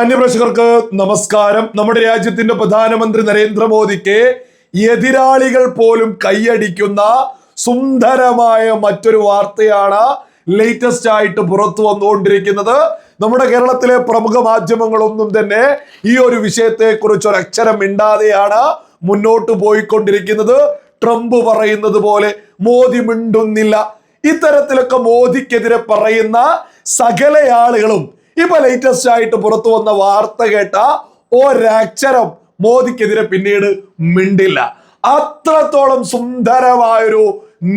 അന്യപ്രേക്ഷകർക്ക് നമസ്കാരം. നമ്മുടെ രാജ്യത്തിന്റെ പ്രധാനമന്ത്രി നരേന്ദ്രമോദിക്ക് എതിരാളികൾ പോലും കൈയടിക്കുന്ന സുന്ദരമായ മറ്റൊരു വാർത്തയാണ് ലേറ്റസ്റ്റ് ആയിട്ട് പുറത്തു വന്നുകൊണ്ടിരിക്കുന്നത്. നമ്മുടെ കേരളത്തിലെ പ്രമുഖ മാധ്യമങ്ങളൊന്നും തന്നെ ഈ ഒരു വിഷയത്തെ കുറിച്ച് ഒരു അക്ഷരം മിണ്ടാതെയാണ് മുന്നോട്ട് പോയിക്കൊണ്ടിരിക്കുന്നത്. ട്രംപ് പറയുന്നത് പോലെ മോദി മിണ്ടുന്നില്ല. ഇത്തരത്തിലൊക്കെ മോദിക്കെതിരെ പറയുന്ന സകല ആളുകളും ഇപ്പൊ ലേറ്റസ്റ്റ് ആയിട്ട് പുറത്തു വന്ന വാർത്ത കേട്ട ഒരക്ഷരം മോദിക്കെതിരെ പിന്നീട് മിണ്ടില്ല. അത്രത്തോളം സുന്ദരമായൊരു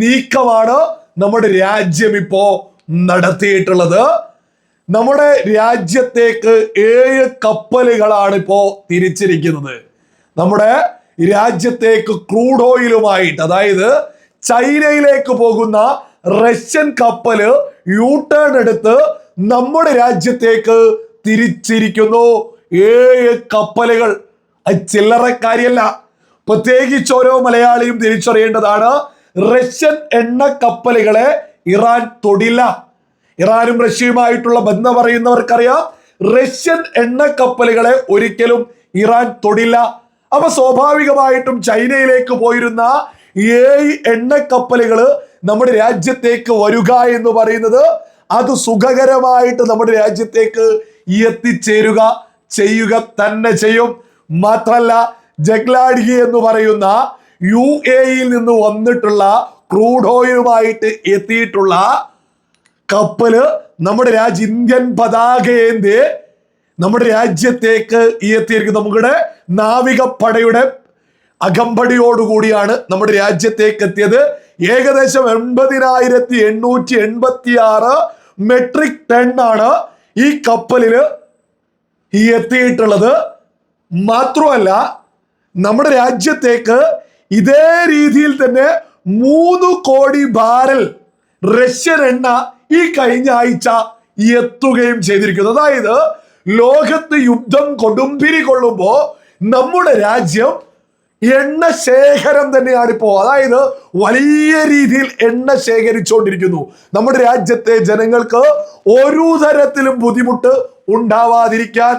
നീക്കമാണ് നമ്മുടെ രാജ്യം ഇപ്പോ നടത്തിയിട്ടുള്ളത്. നമ്മുടെ രാജ്യത്തേക്ക് 7 കപ്പലുകളാണ് ഇപ്പോ തിരിച്ചിരിക്കുന്നത്. നമ്മുടെ രാജ്യത്തേക്ക് ക്രൂഡ് ഓയിലുമായിട്ട്, അതായത് ചൈനയിലേക്ക് പോകുന്ന റഷ്യൻ കപ്പല് യു ടേൺ എടുത്ത് നമ്മുടെ രാജ്യത്തേക്ക് തിരിച്ചിരിക്കുന്നു. 7 കപ്പലുകൾ. ചില്ലറക്കാരിയല്ല. പ്രത്യേകിച്ച് ഓരോ മലയാളിയും തിരിച്ചറിയേണ്ടതാണ്, റഷ്യൻ എണ്ണ കപ്പലുകളെ ഇറാൻ തൊടില്ല. ഇറാനും റഷ്യയുമായിട്ടുള്ള ബന്ധം അറിയുന്നവർക്കറിയാം, റഷ്യൻ എണ്ണ കപ്പലുകളെ ഒരിക്കലും ഇറാൻ തൊടില്ല. അപ്പൊ സ്വാഭാവികമായിട്ടും ചൈനയിലേക്ക് പോയിരുന്ന 7 എണ്ണ കപ്പലുകൾ നമ്മുടെ രാജ്യത്തേക്ക് വരിക എന്ന് പറയുന്നത് അത് സുഖകരമായിട്ട് നമ്മുടെ രാജ്യത്തേക്ക് എത്തിച്ചേരുക ചെയ്യുക തന്നെ ചെയ്യും. മാത്രല്ല, ജഗ്ലാഡി എന്ന് പറയുന്ന UAE നിന്ന് വന്നിട്ടുള്ള ക്രൂഡ് ഓയിലുമായിട്ട് എത്തിയിട്ടുള്ള കപ്പല് നമ്മുടെ ഇന്ത്യൻ പതാകയേന്തി നമ്മുടെ രാജ്യത്തേക്ക് എത്തിയിരിക്കും. നമ്മുടെ നാവികപ്പടയുടെ അകമ്പടിയോടുകൂടിയാണ് നമ്മുടെ രാജ്യത്തേക്ക് എത്തിയത്. ഏകദേശം 80,886 മെട്രിക് ടൺ ആണ് ഈ കപ്പലില് എത്തിയിട്ടുള്ളത്. മാത്രമല്ല, നമ്മുടെ രാജ്യത്തേക്ക് ഇതേ രീതിയിൽ തന്നെ 3 കോടി ബാരൽ റഷ്യൻ എണ്ണ ഈ കഴിഞ്ഞ ആഴ്ച എത്തുകയും ചെയ്തിരിക്കുന്നു. അതായത് ലോകത്ത് യുദ്ധം കൊടുമ്പിരി കൊള്ളുമ്പോ നമ്മുടെ രാജ്യം എണ്ണ ശേഖരം തന്നെയാണ് ഇപ്പോ. അതായത് വലിയ രീതിയിൽ എണ്ണ ശേഖരിച്ചുകൊണ്ടിരിക്കുന്നു. നമ്മുടെ രാജ്യത്തെ ജനങ്ങൾക്ക് ഒരു തരത്തിലും ബുദ്ധിമുട്ട് ഉണ്ടാവാതിരിക്കാൻ,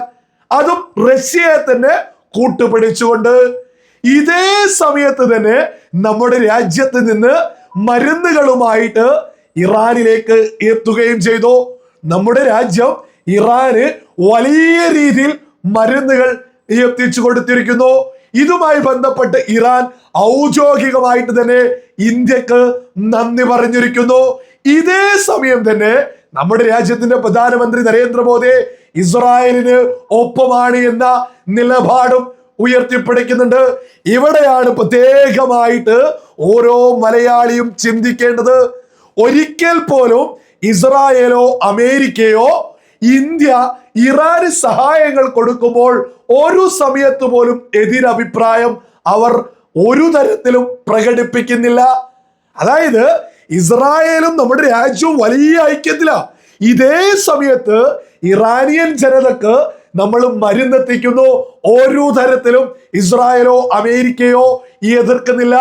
അതും റഷ്യയെ തന്നെ കൂട്ടുപിടിച്ചുകൊണ്ട്. ഇതേ സമയത്ത് തന്നെ നമ്മുടെ രാജ്യത്ത് നിന്ന് മരുന്നുകളുമായിട്ട് ഇറാനിലേക്ക് എത്തുകയും ചെയ്തു. നമ്മുടെ രാജ്യം ഇറാന് വലിയ രീതിയിൽ മരുന്നുകൾ എത്തിച്ചു കൊടുത്തിരിക്കുന്നു. ഇതുമായി ബന്ധപ്പെട്ട് ഇറാൻ ഔദ്യോഗികമായിട്ട് തന്നെ ഇന്ത്യക്ക് നന്ദി പറഞ്ഞിരിക്കുന്നു. ഇതേ സമയം തന്നെ നമ്മുടെ രാജ്യത്തിന്റെ പ്രധാനമന്ത്രി നരേന്ദ്രമോദി ഇസ്രായേലിന് ഒപ്പമാണ് എന്ന നിലപാടും ഉയർത്തിപ്പിടിക്കുന്നുണ്ട്. ഇവിടെയാണ് പ്രത്യേകമായിട്ട് ഓരോ മലയാളിയും ചിന്തിക്കേണ്ടത്. ഒരിക്കൽ പോലും ഇസ്രായേലോ അമേരിക്കയോ ഇന്ത്യ ഇറാന് സഹായങ്ങൾ കൊടുക്കുമ്പോൾ ഒരു സമയത്ത് പോലും എതിരഭിപ്രായം അവർ ഒരു തരത്തിലും പ്രകടിപ്പിക്കുന്നില്ല. അതായത് ഇസ്രായേലും നമ്മുടെ രാജ്യവും വലിയ ഐക്യത്തില. ഇതേ സമയത്ത് ഇറാനിയൻ ജനതക്ക് നമ്മൾ മരുന്നെത്തിക്കുന്നു. ഒരു തരത്തിലും ഇസ്രായേലോ അമേരിക്കയോ എതിർക്കുന്നില്ല.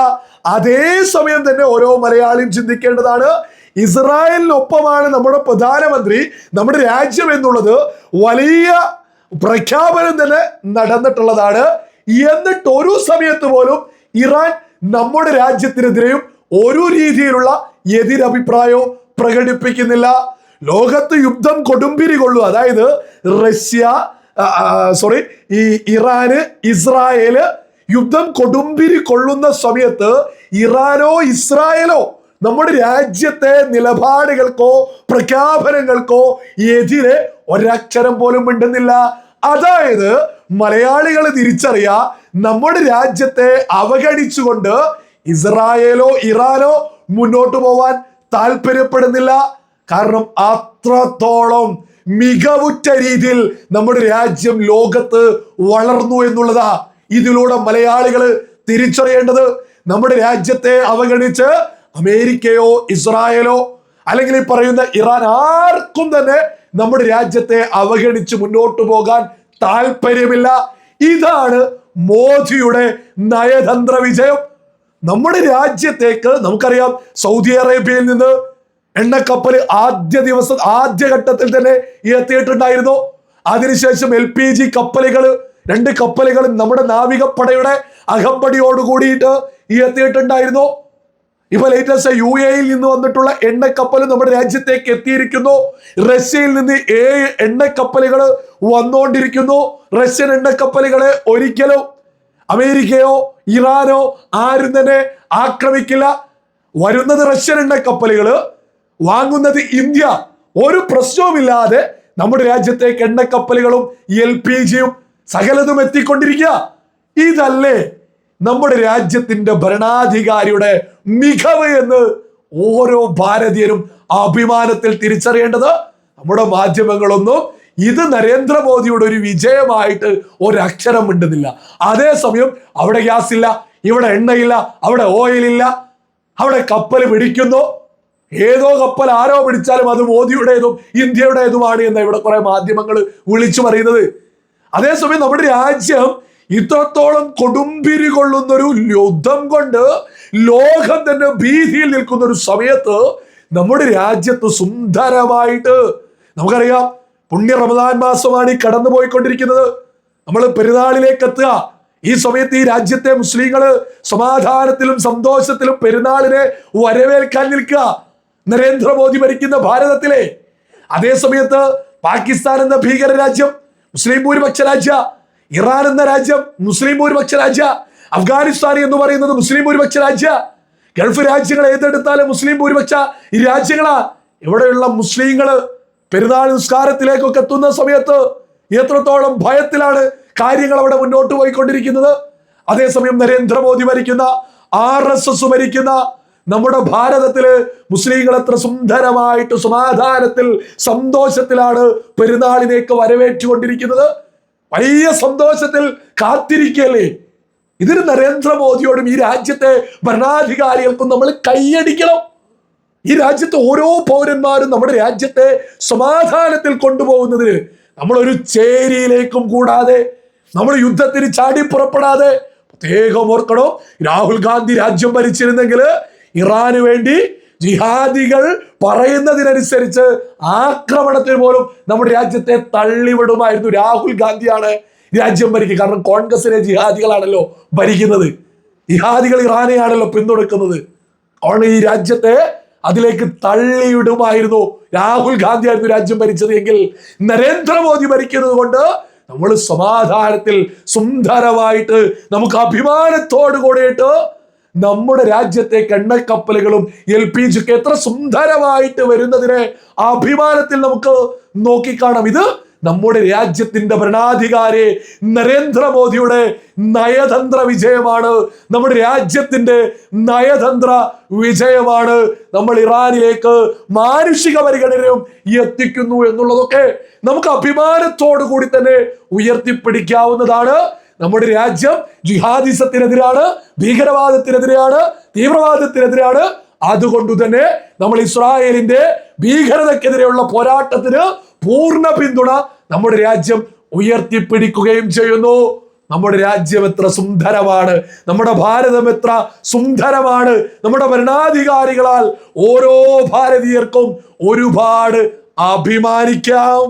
അതേ സമയം തന്നെ ഓരോ മലയാളിയും ചിന്തിക്കേണ്ടതാണ്, ഇസ്രായേലിനൊപ്പമാണ് നമ്മുടെ പ്രധാനമന്ത്രി, നമ്മുടെ രാജ്യം എന്നുള്ളത് വലിയ പ്രഖ്യാപനം തന്നെ നടന്നിട്ടുള്ളതാണ്. എന്നിട്ട് ഒരു സമയത്ത് പോലും ഇറാൻ നമ്മുടെ രാജ്യത്തിനെതിരെയും ഒരു രീതിയിലുള്ള എതിരഭിപ്രായവും പ്രകടിപ്പിക്കുന്നില്ല. ലോകത്ത് യുദ്ധം കൊടുമ്പിരി കൊള്ളുക, അതായത് ഇറാന് ഇസ്രായേല് യുദ്ധം കൊടുമ്പിരി കൊള്ളുന്ന സമയത്ത് ഇറാനോ ഇസ്രായേലോ നമ്മുടെ രാജ്യത്തെ നിലപാടുകൾക്കോ പ്രഖ്യാപനങ്ങൾക്കോ എതിരെ ഒരക്ഷരം പോലും മിണ്ടുന്നില്ല. അതായത് മലയാളികൾ തിരിച്ചറിയാ, നമ്മുടെ രാജ്യത്തെ അവഗണിച്ചുകൊണ്ട് ഇസ്രായേലോ ഇറാനോ മുന്നോട്ട് പോവാൻ താല്പര്യപ്പെടുന്നില്ല. കാരണം അത്രത്തോളം മികവുറ്റ രീതിയിൽ നമ്മുടെ രാജ്യം ലോകത്ത് വളർന്നു എന്നുള്ളതാ ഇതിലൂടെ മലയാളികൾ തിരിച്ചറിയേണ്ടത്. നമ്മുടെ രാജ്യത്തെ അവഗണിച്ച് അമേരിക്കയോ ഇസ്രായേലോ അല്ലെങ്കിൽ ഈ പറയുന്ന ഇറാൻ ആർക്കും തന്നെ നമ്മുടെ രാജ്യത്തെ അവഗണിച്ച് മുന്നോട്ട് പോകാൻ താല്പര്യമില്ല. ഇതാണ് മോദിയുടെ നയതന്ത്ര വിജയം. നമ്മുടെ രാജ്യത്തേക്ക് നമുക്കറിയാം, സൗദി അറേബ്യയിൽ നിന്ന് എണ്ണക്കപ്പൽ ആദ്യഘട്ടത്തിൽ തന്നെ എത്തിയിട്ടുണ്ടായിരുന്നു. അതിനുശേഷം LPG കപ്പലുകൾ, 2 കപ്പലുകളും നമ്മുടെ നാവികപ്പടയുടെ അകമ്പടിയോട് കൂടിയിട്ട് എത്തിയിട്ടുണ്ടായിരുന്നു. ഇപ്പൊ ലേറ്റസ്റ്റ് UAE നിന്ന് വന്നിട്ടുള്ള എണ്ണക്കപ്പൽ നമ്മുടെ രാജ്യത്തേക്ക് എത്തിയിരിക്കുന്നു. റഷ്യയിൽ നിന്ന് 7 എണ്ണക്കപ്പലുകൾ വന്നുകൊണ്ടിരിക്കുന്നു. റഷ്യൻ എണ്ണക്കപ്പലുകളെ ഒരിക്കലും അമേരിക്കയോ ഇറാനോ ആരും തന്നെ ആക്രമിക്കില്ല. വരുന്നത് റഷ്യൻ എണ്ണക്കപ്പലുകള്, വാങ്ങുന്നത് ഇന്ത്യ. ഒരു പ്രശ്നവുമില്ലാതെ നമ്മുടെ രാജ്യത്തേക്ക് എണ്ണക്കപ്പലുകളും LPGയും സകലതും എത്തിക്കൊണ്ടിരിക്കുക. ഇതല്ലേ നമ്മുടെ രാജ്യത്തിന്റെ ഭരണാധികാരിയുടെ മികവ് എന്ന് ഓരോ ഭാരതീയരും അഭിമാനത്തിൽ തിരിച്ചറിയേണ്ടത്. നമ്മുടെ മാധ്യമങ്ങളൊന്നും ഇത് നരേന്ദ്രമോദിയുടെ ഒരു വിജയമായിട്ട് ഒരക്ഷരം മിണ്ടുന്നില്ല. അതേസമയം അവിടെ ഗ്യാസ് ഇല്ല, ഇവിടെ എണ്ണയില്ല, അവിടെ ഓയിൽ ഇല്ല, അവിടെ കപ്പൽ പിടിക്കുന്നു. ഏതോ കപ്പൽ ആരോ പിടിച്ചാലും അത് മോദിയുടേതും ഇന്ത്യയുടേതുമാണ് എന്ന് ഇവിടെ കുറെ മാധ്യമങ്ങൾ വിളിച്ചു പറയുന്നത്. അതേസമയം നമ്മുടെ രാജ്യം ഇത്രത്തോളം കൊടുമ്പിരി കൊള്ളുന്ന ഒരു യുദ്ധം കൊണ്ട് ലോകം തന്നെ ഭീതിയിൽ നിൽക്കുന്ന ഒരു സമയത്ത് നമ്മുടെ രാജ്യത്ത് സുന്ദരമായിട്ട്, നമുക്കറിയാം പുണ്യ റമദാൻ മാസമാണ് ഈ കടന്നു പോയിക്കൊണ്ടിരിക്കുന്നത്. നമ്മൾ പെരുന്നാളിലേക്ക് എത്തുക. ഈ സമയത്ത് ഈ രാജ്യത്തെ മുസ്ലിങ്ങള് സമാധാനത്തിലും സന്തോഷത്തിലും പെരുന്നാളിനെ വരവേൽക്കാൻ നിൽക്കുക. നരേന്ദ്രമോദി ഭരിക്കുന്ന ഭാരതത്തിലെ. അതേ സമയത്ത് പാകിസ്ഥാൻ എന്ന ഭീകര രാജ്യം മുസ്ലിം ഭൂരിപക്ഷ രാജ്യ, ഇറാൻ എന്ന രാജ്യം മുസ്ലിം ഭൂരിപക്ഷ രാജ്യ, അഫ്ഗാനിസ്ഥാൻ എന്ന് പറയുന്നത് മുസ്ലിം ഭൂരിപക്ഷ രാജ്യ, ഗൾഫ് രാജ്യങ്ങൾ ഏതെടുത്താലും മുസ്ലിം ഭൂരിപക്ഷ ഈ രാജ്യങ്ങളാ. ഇവിടെയുള്ള മുസ്ലിങ്ങള് പെരുന്നാൾ നിസ്കാരത്തിലേക്കൊക്കെ എത്തുന്ന സമയത്ത് എത്രത്തോളം ഭയത്തിലാണ് കാര്യങ്ങൾ അവിടെ മുന്നോട്ട് പോയിക്കൊണ്ടിരിക്കുന്നത്. അതേസമയം നരേന്ദ്രമോദി ഭരിക്കുന്ന, RSS ഭരിക്കുന്ന നമ്മുടെ ഭാരതത്തില് മുസ്ലിങ്ങൾ എത്ര സുന്ദരമായിട്ട് സമാധാനത്തിൽ സന്തോഷത്തിലാണ് പെരുന്നാളിലേക്ക് വരവേറ്റുകൊണ്ടിരിക്കുന്നത്. വലിയ സന്തോഷത്തിൽ കാത്തിരിക്കല്ലേ. ഇതിന് നരേന്ദ്രമോദിയോടും ഈ രാജ്യത്തെ ഭരണാധികാരികൾക്കും നമ്മൾ കൈയടിക്കണം. ഈ രാജ്യത്തെ ഓരോ പൗരന്മാരും നമ്മുടെ രാജ്യത്തെ സമാധാനത്തിൽ കൊണ്ടുപോകുന്നതിന് നമ്മളൊരു ചേരിയിലേക്കും കൂടാതെ, നമ്മൾ യുദ്ധത്തിന് ചാടി പുറപ്പെടാതെ, പ്രത്യേകം ഓർക്കണം, രാഹുൽ ഗാന്ധി രാജ്യം ഭരിച്ചിരുന്നെങ്കിൽ ഇറാന് വേണ്ടി ജിഹാദികൾ പറയുന്നതിനനുസരിച്ച് ആക്രമണത്തിന് പോലും നമ്മുടെ രാജ്യത്തെ തള്ളിവിടുമായിരുന്നു. രാഹുൽ ഗാന്ധിയാണ് രാജ്യം ഭരിക്കുക. കാരണം കോൺഗ്രസിലെ ജിഹാദികളാണല്ലോ ഭരിക്കുന്നത്, ജിഹാദികൾ ഇറാനെയാണല്ലോ പിന്തുണക്കുന്നത്. അതുകൊണ്ട് ഈ രാജ്യത്തെ അതിലേക്ക് തള്ളിയിടുമായിരുന്നു. രാഹുൽ ഗാന്ധി ആയിരുന്നു രാജ്യം ഭരിച്ചത് എങ്കിൽ നരേന്ദ്രമോദി ഭരിക്കുന്നത് കൊണ്ട് നമ്മൾ സമാധാനത്തിൽ സുന്ദരമായിട്ട് നമുക്ക് അഭിമാനത്തോട് കൂടിയിട്ട് നമ്മുടെ രാജ്യത്തേക്ക് എണ്ണക്കപ്പലുകളും LPG ഒക്കെ എത്ര സുന്ദരമായിട്ട് വരുന്നതിനെ അഭിമാനത്തിൽ നമുക്ക് നോക്കിക്കാണാം. ഇത് നമ്മുടെ രാജ്യത്തിന്റെ ഭരണാധികാരി നരേന്ദ്രമോദിയുടെ നയതന്ത്ര വിജയമാണ്. നമ്മുടെ രാജ്യത്തിന്റെ നയതന്ത്ര വിജയമാണ്. നമ്മൾ ഇറാനിലേക്ക് മാനുഷിക പരിഗണനയും എത്തിക്കുന്നു എന്നുള്ളതൊക്കെ നമുക്ക് അഭിമാനത്തോടു കൂടി തന്നെ ഉയർത്തിപ്പിടിക്കാവുന്നതാണ്. നമ്മുടെ രാജ്യം ജിഹാദിസത്തിനെതിരാണ്, ഭീകരവാദത്തിനെതിരെയാണ്, തീവ്രവാദത്തിനെതിരാണ്. അതുകൊണ്ട് തന്നെ നമ്മൾ ഇസ്രായേലിന്റെ ഭീകരതക്കെതിരെയുള്ള പോരാട്ടത്തിന് പൂർണ്ണ പിന്തുണ നമ്മുടെ രാജ്യം ഉയർത്തിപ്പിടിക്കുകയും ചെയ്യുന്നു. നമ്മുടെ രാജ്യം എത്ര സുന്ദരമാണ്, നമ്മുടെ ഭാരതം എത്ര സുന്ദരമാണ്. നമ്മുടെ ഭരണാധികാരികളാൽ ഓരോ ഭാരതീയർക്കും ഒരുപാട് അഭിമാനിക്കാം.